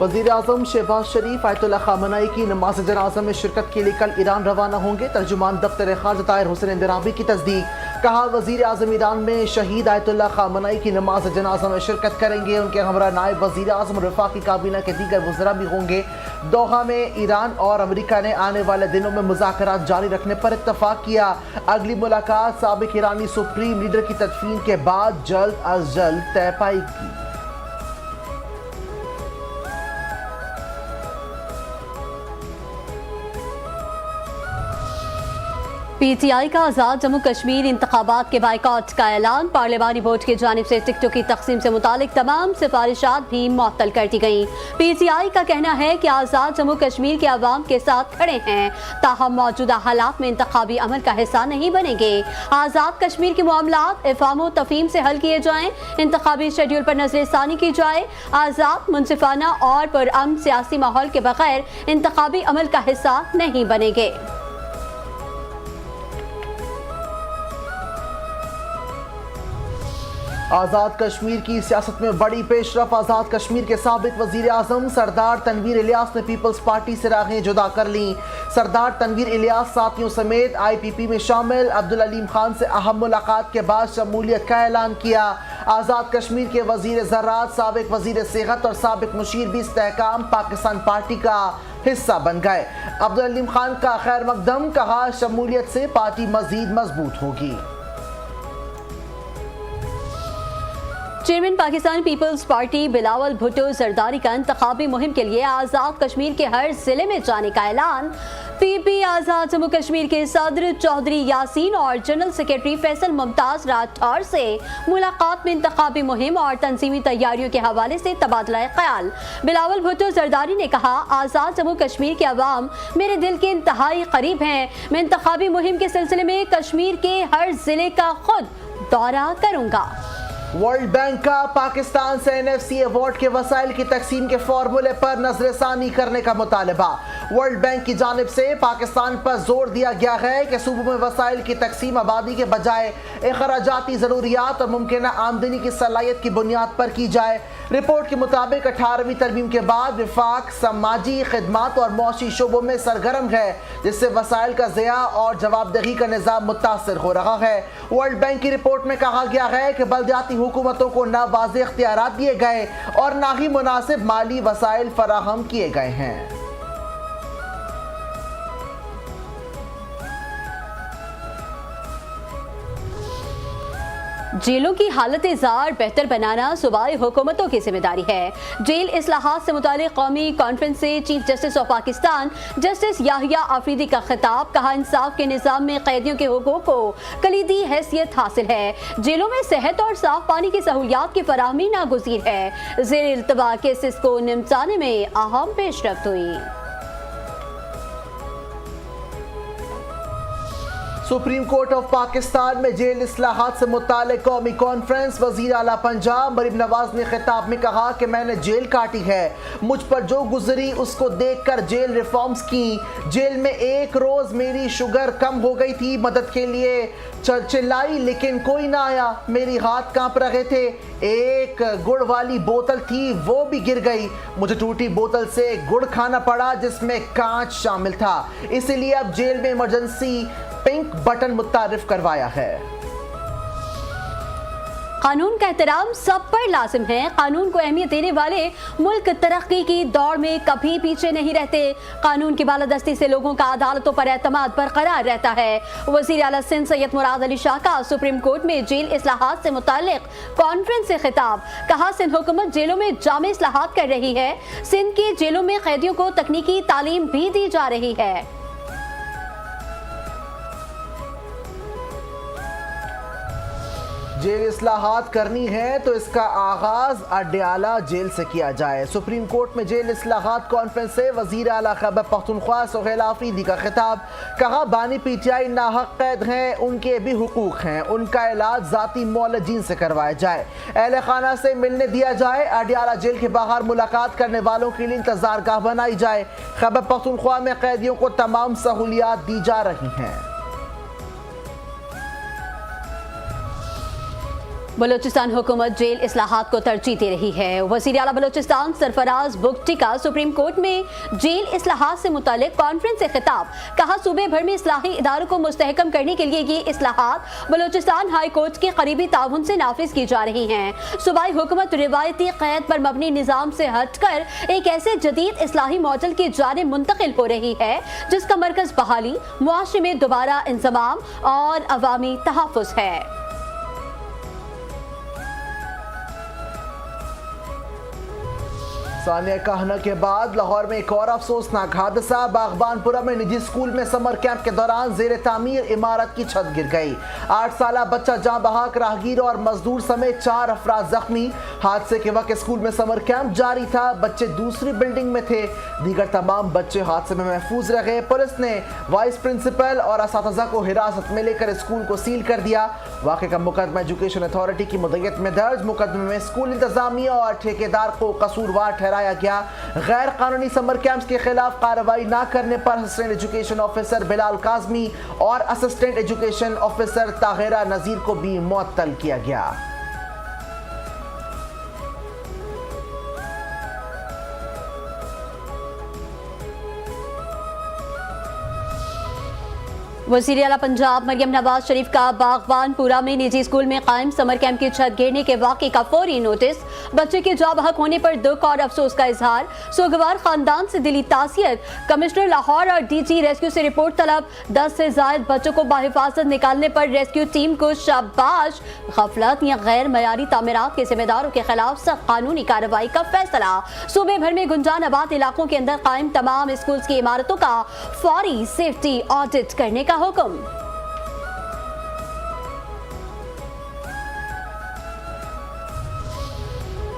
वज़ीर आज़म शहबाज शरीफ Ayatollah Khamenei की नमाज जनाज़ा में शिरकत के लिए कल ईरान रवाना होंगे। तर्जुमान दफ्तर ख़ारजा ताहिर हुसैन इंदिराबी की तस्दीक। कहा, वज़ीर आज़म ईरान में शहीद आयतुल्लाह ख़ामेनी की नमाज जनाज़ा में शिरकत करेंगे। उनके हमरा नायब वज़ीर आज़म और वफाकी काबीना के दीगर वज़रा भी होंगे। दोहा में ईरान और अमेरिका ने आने वाले दिनों में मुज़ाकरात जारी रखने पर इत्तफाक किया। अगली मुलाकात साबिक़ ईरानी सुप्रीम लीडर की तदफीन के बाद जल्द अज जल्द तय पाएगी। PTI का आज़ाद जम्मू कश्मीर इंतखाबात के बाइकॉट का ऐलान। पार्लिमानी बोर्ड की जानिब से टिकटों की तकसीम से मुतालिक तमाम सिफारिशात भी मुअत्तल कर दी गईं। PTI का कहना है कि आज़ाद जम्मू कश्मीर के अवाम के साथ खड़े हैं, ताहम मौजूदा हालात में इंतखाबी अमल का हिस्सा नहीं बनेंगे। आज़ाद कश्मीर के मामलात इफ़ाम तफ़हीम से हल किए जाएँ, इंतखाबी शेड्यूल पर नज़रसानी की जाए। आज़ाद, मुनसिफाना और पुरअमन सियासी माहौल के बगैर इंतखाबी अमल का हिस्सा नहीं बनेंगे। आज़ाद कश्मीर की सियासत में बड़ी पेशरफ। आज़ाद कश्मीर के साबिक वज़ीर आज़म सरदार तनवीर इलियास ने पीपल्स पार्टी से राहें जुदा कर लीं। सरदार तनवीर इलियास साथियों समेत IPP में शामिल अब्दुल अलीम खान से अहम मुलाकात के बाद शमूलियत का ऐलान किया। आज़ाद कश्मीर के वज़ीर ज़राअत, साबिक वज़ीर सेहत और साबिक मुशीर भी इस्तेहकाम पाकिस्तान पार्टी का हिस्सा बन गए। अब्दुल अलीम खान का खैर मकदम। कहा, शमूलियत से पार्टी मज़ीद मजबूत होगी। चेयरमैन पाकिस्तान पीपल्स पार्टी बिलावल भुट्टो जरदारी का इंतखाबी मुहिम के लिए आज़ाद कश्मीर के हर जिले में जाने का ऐलान। PP आज़ाद जम्मू कश्मीर के सदर चौधरी यासीन और जनरल सेक्रेटरी फैसल मुमताज राठौर से मुलाकात में इंतखाबी मुहिम और तंजीमी तैयारियों के हवाले से तबादला ख्याल। बिलावल भुट्टो जरदारी ने कहा, आज़ाद जम्मू कश्मीर के अवाम मेरे दिल के इंतहाई करीब हैं। मैं इंतखाबी मुहिम के सिलसिले में कश्मीर के हर जिले का खुद दौरा करूँगा। वर्ल्ड बैंक का पाकिस्तान से NFC अवार्ड के वसाइल की तकसीम के फार्मूले पर नजरसानी करने का मुतालबा। वर्ल्ड बैंक की जानिब से पाकिस्तान पर जोर दिया गया है कि सूबों में वसाइल की तकसीम आबादी के बजाय अखराजाती ज़रूरियात और मुमकिन आमदनी की सलाहियत की बुनियाद पर की जाए। रिपोर्ट के मुताबिक 18वीं तरमीम के बाद विफाक समाजी खिदमात और मौशी शोबों में सरगर्म है, जिससे वसाइल का ज़िया और जवाबदेही का निज़ाम मुतासर हो रहा है। वर्ल्ड बैंक की रिपोर्ट में कहा गया है कि बल्दियाती हुकूमतों को ना वाज़ेह इख्तियारात दिए गए और ना ही मुनासिब माली वसाइल फराहम किए गए हैं। जेलों की हालत ज़ार बेहतर बनाना सूबाई हुकूमतों की जिम्मेदारी है। जेल इस्लाहात से मुतालिक कौमी कॉन्फ्रेंस से chief justice of Pakistan justice Yahya Afridi का खिताब। कहा, इंसाफ के निज़ाम में कैदियों के हुकूक को कलीदी हैसियत हासिल है। जेलों में सेहत और साफ पानी की सहूलियात की फराहमी नागुज़ीर है। ज़ेर इल्तवा केसेस को निपटाने में अहम पेशरफ्त हुई। सुप्रीम कोर्ट ऑफ पाकिस्तान में जेल इस्लाहात से मुताल्लिक कौमी कॉन्फ्रेंस। वज़ीर आला पंजाब मरीम नवाज ने खिताब में कहा कि मैंने जेल काटी है, मुझ पर जो गुजरी उसको देखकर जेल रिफॉर्म्स की। जेल में एक रोज़ मेरी शुगर कम हो गई थी, मदद के लिए चिल्लाई लेकिन कोई ना आया, मेरी हाथ कांप रहे थे। एक गुड़ वाली बोतल थी, वो भी गिर गई, मुझे टूटी बोतल से गुड़ खाना पड़ा जिसमें कांच शामिल था। इसीलिए अब जेल में इमरजेंसी पिंक बटन मुतारिफ करवाया है। कानून का एहतराम सब पर लाजिम है। कानून को अहमियत देने वाले मुल्क तरक्की की दौड़ में कभी पीछे नहीं रहते। कानून की बालादस्ती से लोगों का अदालतों पर एतमाद बरकरार रहता है। वज़ीर आला सिंध सैयद मुराद अली शाह का सुप्रीम कोर्ट में जेल इस्लाहात से मुताल्लिक कॉन्फ्रेंस से खिताब। कहा, सिंध हुकूमत जेलों में जामे इस्लाहात कर रही है। सिंध की जेलों में कैदियों को तकनीकी तालीम भी दी जा रही है। जेल इस्लाहात करनी है तो इसका आगाज अड्याला जेल से किया जाए। सुप्रीम कोर्ट में जेल इस्लाहात कॉन्फ्रेंस से वजीर आला खैबर पख्तूनख्वा सुहेल आफरीदी का खिताब। कहा, बानी PTI नाहक कैद हैं, उनके भी हुकूक हैं, उनका इलाज जाती मौलजीन से करवाया जाए, अहले खाना से मिलने दिया जाए, अड्याला जेल के बाहर मुलाकात करने वालों के लिए इंतजार गाह बनाई जाए। खैबर पख्तूनख्वा में कैदियों को तमाम सहूलियात दी जा रही हैं। बलूचिस्तान हुकूमत जेल इस्लाहात को तरजीह दे रही है। वज़ीर आला बलूचिस्तान सरफराज बुगटी का सुप्रीम कोर्ट में जेल इस्लाहात से मुतालिक कॉन्फ्रेंस से खिताब। कहा, सूबे भर में इस्लाही इदारों को मुस्तहकम करने के लिए ये इस्लाहात बलूचिस्तान हाई कोर्ट के करीबी ताउन से नाफिज की जा रही हैं। सूबाई हुकूमत रिवायती क़ैद पर मबनी निज़ाम से हटकर एक ऐसे जदीद इस्लाही मॉडल की जानिब मुंतकिल हो रही है जिसका मरकज़ बहाली, मुआशरे में दोबारा इंज़माम और अवामी तहफ़्फ़ुज़ है। सानिया कहना के बाद लाहौर में एक और अफसोसनाक हादसा। बागबानपुरा में निजी स्कूल में समर कैंप के दौरान जेर तामीर इमारत की छत गिर गई। 8 साला बच्चा जाँ बहक, राहगीर और मजदूर समेत 4 अफराद जख्मी। हादसे के वक्त स्कूल में समर कैंप जारी था, बच्चे दूसरी बिल्डिंग में थे। दीगर तमाम बच्चे हादसे में महफूज रह गए। पुलिस ने वाइस प्रिंसिपल और असातिज़ा को हिरासत में लेकर स्कूल को सील कर दिया। वाक़े का मुकदमा एजुकेशन अथॉरिटी की मुद्दत में दर्ज। मुकदमे में स्कूल इंतजामिया और ठेकेदार को कसूरवार गया। गैर कानूनी समर कैंप्स के खिलाफ कार्रवाई न करने पर assistant education officer Bilal Kazmi और असिस्टेंट एजुकेशन ऑफिसर ताहिरा नजीर को भी मुअत्तल किया गया। वज़ीर आला पंजाब मरियम नवाज शरीफ का बागबानपुरा में निजी स्कूल में कायम समर कैंप की छत गिरने के वाक़े का फौरी नोटिस। बच्चे के जाँ बहक होने पर दुख और अफसोस का इजहार। सोगवार खानदान से दिली तासियत। कमिश्नर लाहौर और डीजी रेस्क्यू से रिपोर्ट तलब। 10 से ज़ायद बच्चों को बाहिफाजत निकालने पर रेस्क्यू टीम को शाबाश। गफलत या गैर मयारी तामीरात के जिम्मेदारों के खिलाफ सख्त कानूनी कार्रवाई का फैसला। सूबे भर में गुंजान आबाद इलाकों के अंदर कायम तमाम स्कूल की इमारतों का फौरी सेफ्टी ऑडिट करने का हुक्म।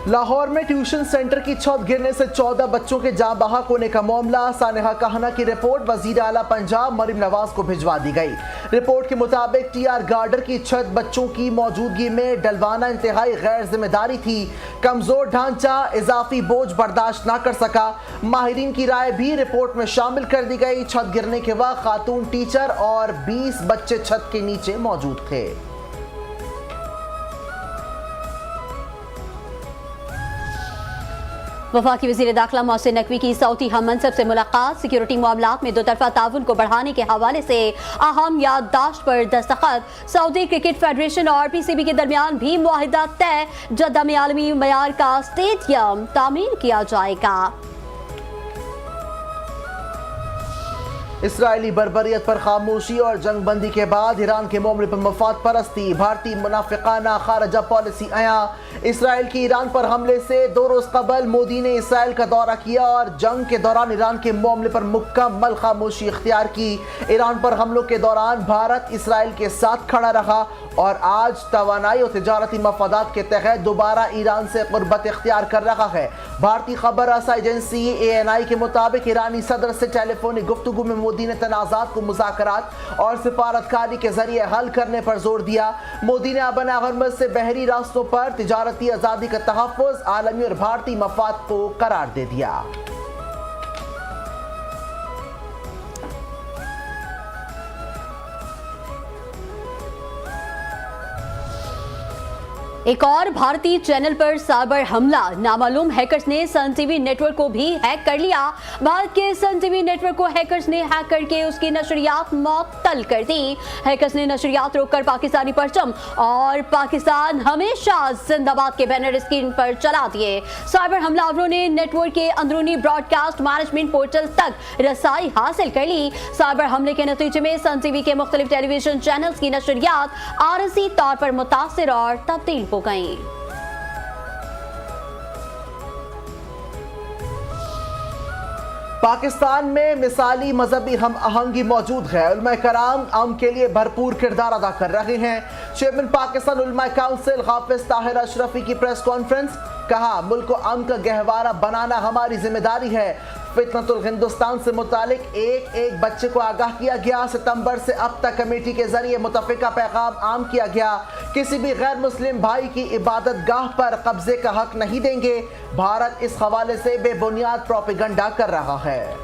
लाहौर में ट्यूशन सेंटर की छत गिरने से 14 बच्चों के जाँ बहक होने का मामला। सानिहा कहना की रिपोर्ट वज़ीर आला पंजाब मरियम नवाज को भिजवा दी गई। रिपोर्ट के मुताबिक टीआर गार्डर की छत बच्चों की मौजूदगी में डलवाना इंतहाई गैर जिम्मेदारी थी। कमजोर ढांचा इजाफी बोझ बर्दाश्त न कर सका। माहिरीन की राय भी रिपोर्ट में शामिल कर दी गई। छत गिरने के वक्त खातून टीचर और 20 बच्चे छत के नीचे मौजूद थे। वफाकी वज़ीर दाखिला मोहसिन नकवी की सऊदी हम मनसब से मुलाकात। सिक्योरिटी मामलात में दोतरफा ताउन को बढ़ाने के हवाले से अहम याददाश्त पर दस्तखत। सऊदी क्रिकेट फेडरेशन और पीसीबी के दरमियान भी मुआहिदा तय। जद्दा में आलमी मयार का स्टेडियम तामीर किया जाएगा। इसराइली बर्बरियत पर खामोशी और जंगबंदी के बाद ईरान के मामले पर मफाद परस्ती। भारतीय मुनाफिकाना खारजा पॉलिसी आया। इसराइल की ईरान पर हमले से 2 रोज कबल मोदी ने इसराइल का दौरा किया और जंग के दौरान ईरान के मामले पर मुकम्मल खामोशी इख्तियार की। ईरान पर हमलों के दौरान भारत इसराइल के साथ खड़ा रहा और आज तवानाई और तिजारती मफादात के तहत दोबारा ईरान से कुर्बत इख्तियार कर रहा है। भारतीय खबर रसा एजेंसी ANI के मुताबिक ईरानी सदर से टेलीफोनिक गुफ्तगू में मोदी ने तनाज़ात को मुज़ाकरात और सिफारतकारी के जरिए हल करने पर जोर दिया। मोदी ने अबन हरमज से बहरी रास्तों पर तिजारती आज़ादी का तहफ़्फ़ुज़ आलमी और भारतीय मफाद को करार दे दिया। एक और भारतीय चैनल पर साइबर हमला। नामालूम हैकर्स ने सन टीवी नेटवर्क को भी हैक कर लिया। भारत के सन टीवी नेटवर्क को हैकर्स ने हैक करके उसकी नशरियात मुअत्तल कर दी। हैकर्स ने नशरियात रोककर पाकिस्तानी परचम और पाकिस्तान हमेशा जिंदाबाद के बैनर स्क्रीन पर चला दिए। साइबर हमलावरों ने नेटवर्क के अंदरूनी ब्रॉडकास्ट मैनेजमेंट पोर्टल तक रसाई हासिल कर ली। साइबर हमले के नतीजे में सन टीवी के मुख्तलिफ टेलीविजन चैनल्स की नशरियात आरजी तौर पर मुतासिर और तब्दील हो गई। पाकिस्तान में मिसाली मजहबी हम आहंगी मौजूद है। उलमा कराम अम के लिए भरपूर किरदार अदा कर रहे हैं। चेयरमैन पाकिस्तान उलमा काउंसिल हाफिज ताहिर अशरफी की प्रेस कॉन्फ्रेंस। कहा, मुल्क को अम का गहवारा बनाना हमारी जिम्मेदारी है। फितनतुल हिंदुस्तान से मुतालिक एक बच्चे को आगाह किया गया। सितंबर से अब तक कमेटी के जरिए मुतफिका पैगाम आम किया गया। किसी भी गैर मुस्लिम भाई की इबादत गाह पर कब्जे का हक नहीं देंगे। भारत इस हवाले से बेबुनियाद प्रोपेगेंडा कर रहा है।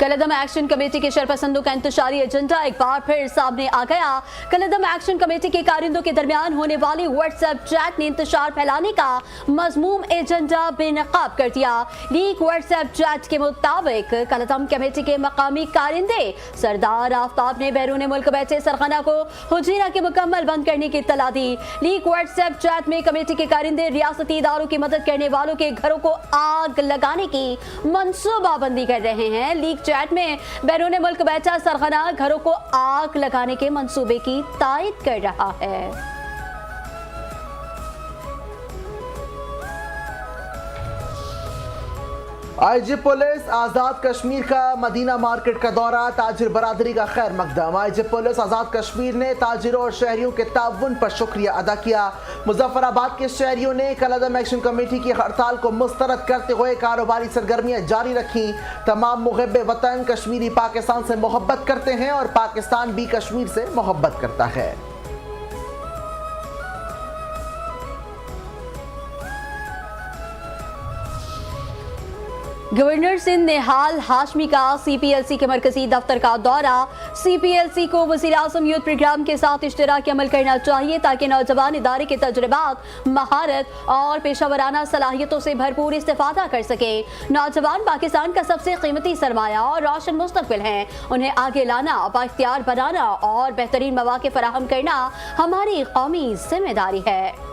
कलदम एक्शन कमेटी के शरपसंदों का इंतशारी एजेंडा एक बार फिर सामने आ गया। कलदम एक्शन कमेटी के कारिंदों के दरमियान होने वाली व्हाट्सएप चैट ने इंतशार फैलाने का मजमूम एजेंडा बेनकाब कर दिया। लीक व्हाट्सएप चैट के मुताबिक कलदम कमेटी के मकामी कारिंदे सरदार आफ्ताब ने बैरून मुल्क बैठे सरखाना को हुजीरा के मुकम्मल बंद करने की इत्तला दी। लीक व्हाट्सएप चैट में कमेटी के कारिंदे रियासती इदारों की मदद करने वालों के घरों को आग लगाने की मंसूबाबंदी कर रहे हैं। लीक चैट में बैरून मुल्क बैठा सरखाना घरों को आग लगाने के मंसूबे की तायद कर रहा है। आईजी पुलिस आजाद कश्मीर का मदीना मार्केट का दौरा, ताजिर बरादरी का खैर मकदम। आईजी पुलिस आजाद कश्मीर ने ताजिरों और शहरियों के ताउन पर शुक्रिया अदा किया। मुजफ्फराबाद के शहरियों ने कलदम एक्शन कमेटी की हड़ताल को मुस्तरद करते हुए कारोबारी सरगर्मियां जारी रखी। तमाम मुहिब्बे वतन कश्मीरी पाकिस्तान से मोहब्बत करते हैं और पाकिस्तान भी कश्मीर से मोहब्बत करता है। गवर्नर सिंध नेहाल हाशमी का CPLC के मरकजी दफ्तर का दौरा। CPLC को वज़ीर आज़म यूथ प्रोग्राम के साथ इश्तराकी अमल करना चाहिए ताकि नौजवान इदारे के तजुर्बात, महारत और पेशा वराना सलाहियतों से भरपूर इस्तेफादा कर सके। नौजवान पाकिस्तान का सबसे कीमती सरमाया और रोशन मुस्तकबिल हैं। उन्हें आगे लाना, बाइख्तियार बनाना और बेहतरीन मौक़े फराहम करना हमारी कौमी जिम्मेदारी है।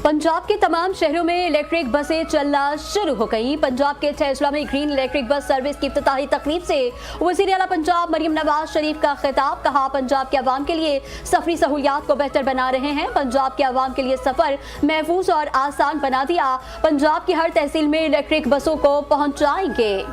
पंजाब के तमाम शहरों में इलेक्ट्रिक बसें चलना शुरू हो गई। पंजाब के ठेसला में ग्रीन इलेक्ट्रिक बस सर्विस की इफ्तिताही तकरीब से वज़ीर आला पंजाब मरियम नवाज शरीफ का खिताब। कहा, पंजाब के अवाम के लिए सफरी सहूलियात को बेहतर बना रहे हैं। पंजाब के अवाम के लिए सफर महफूज और आसान बना दिया। पंजाब की हर तहसील में इलेक्ट्रिक बसों को पहुंचाएंगे।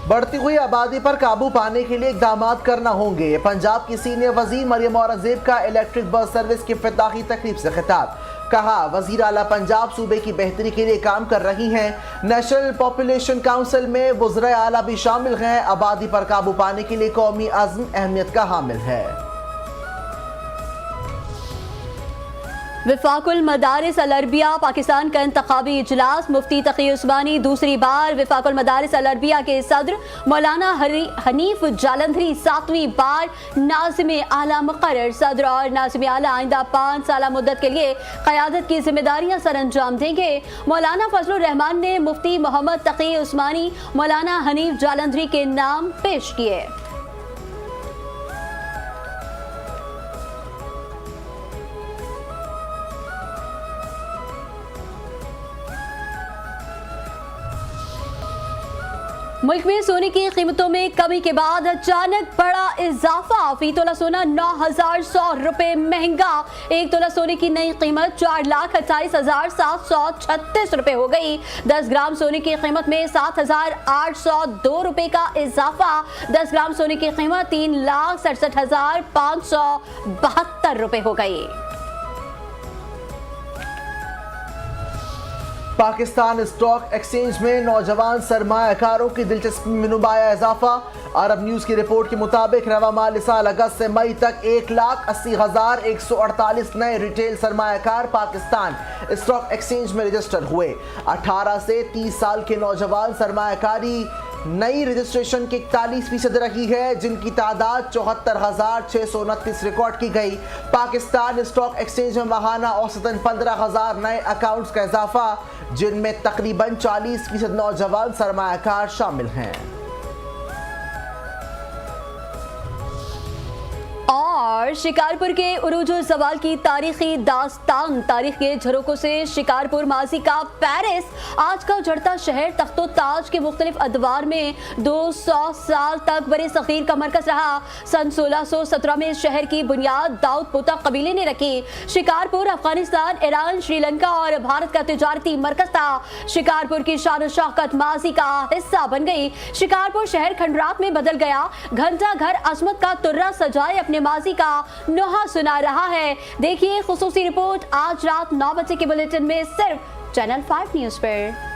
बढ़ती हुई आबादी पर काबू पाने के लिए इकदाम करना होंगे। पंजाब की सीनियर वजीर मरियम औरंगजेब का इलेक्ट्रिक बस सर्विस की इफ्तिताही तकरीब से खिताब। कहा, वजीर आला पंजाब सूबे की बेहतरी के लिए काम कर रही हैं। नेशनल पॉपुलेशन काउंसिल में वज़ीर आला भी शामिल हैं। आबादी पर काबू पाने के लिए कौमी अज़्म अहमियत का हामिल है। वफाकुल मदारिस अल अरबिया पाकिस्तान का इंतखाबी इजलास। मुफ्ती तकी उस्मानी दूसरी बार वफाकुल मदारिस अल अरबिया के सदर। मौलाना हनीफ जालंधरी 7वीं बार नाज़िम आला मुकर्रर। सदर और नाज़िम आला आइंदा 5 साल मुद्दत के लिए क़यादत की जिम्मेदारियां सर अंजाम देंगे। मौलाना फजलुर रहमान ने मुफ्ती मोहम्मद तकी उस्मानी, मौलाना हनीफ जालंधरी के नाम पेश किए। मुल्क में सोने की कीमतों में कमी के बाद अचानक बड़ा इजाफा। फी तोला सोना 9,100 रुपए महंगा। 1 तोला सोने की नई कीमत 4,28,736 रुपए हो गई। 10 ग्राम सोने की कीमत में 7,802 रुपए का इजाफा। 10 ग्राम सोने की कीमत 3,67,572 रुपए हो गई। पाकिस्तान स्टॉक एक्सचेंज में नौजवान सरमायाकारों की दिलचस्पी में नुमाया इजाफा। अरब न्यूज़ की रिपोर्ट के मुताबिक रवा माली साल अगस्त से मई तक 1,80,148 नए रिटेल सरमायाकार पाकिस्तान स्टॉक एक्सचेंज में रजिस्टर हुए। 18 से 30 साल के नौजवान सरमायाकारी नई रजिस्ट्रेशन की 41% रही है, जिनकी तादाद 74,629 रिकॉर्ड की गई। पाकिस्तान स्टॉक एक्सचेंज में माहाना औसतन 15,000 नए अकाउंट्स का इजाफा, जिनमें तकरीबन 40% नौजवान सरमायाकार शामिल हैं। और शिकारपुर के उरूजुल ज़वाल की तारीखी दास्तान। तारीख के झरोकों से शिकारपुर माजी का पेरिस, आज का उजड़ता शहर तख्तो ताज के मुख्तलिफ अदवार में 200 साल तक बड़े सगीर का मरकज रहा। सन 1617 में शहर की बुनियाद दाऊद पोता कबीले ने रखी। शिकारपुर अफगानिस्तान, ईरान, श्रीलंका और भारत का तिजारती मरकज था। शिकारपुर की शान शौकत माजी का हिस्सा बन गई। शिकारपुर शहर खंडरात में बदल गया। घंटा घर अजमत का तुर्रा सजाए अपने माजी का नोहा सुना रहा है। देखिए खुसूसी रिपोर्ट आज रात 9 बजे के बुलेटिन में सिर्फ चैनल 5 न्यूज पर।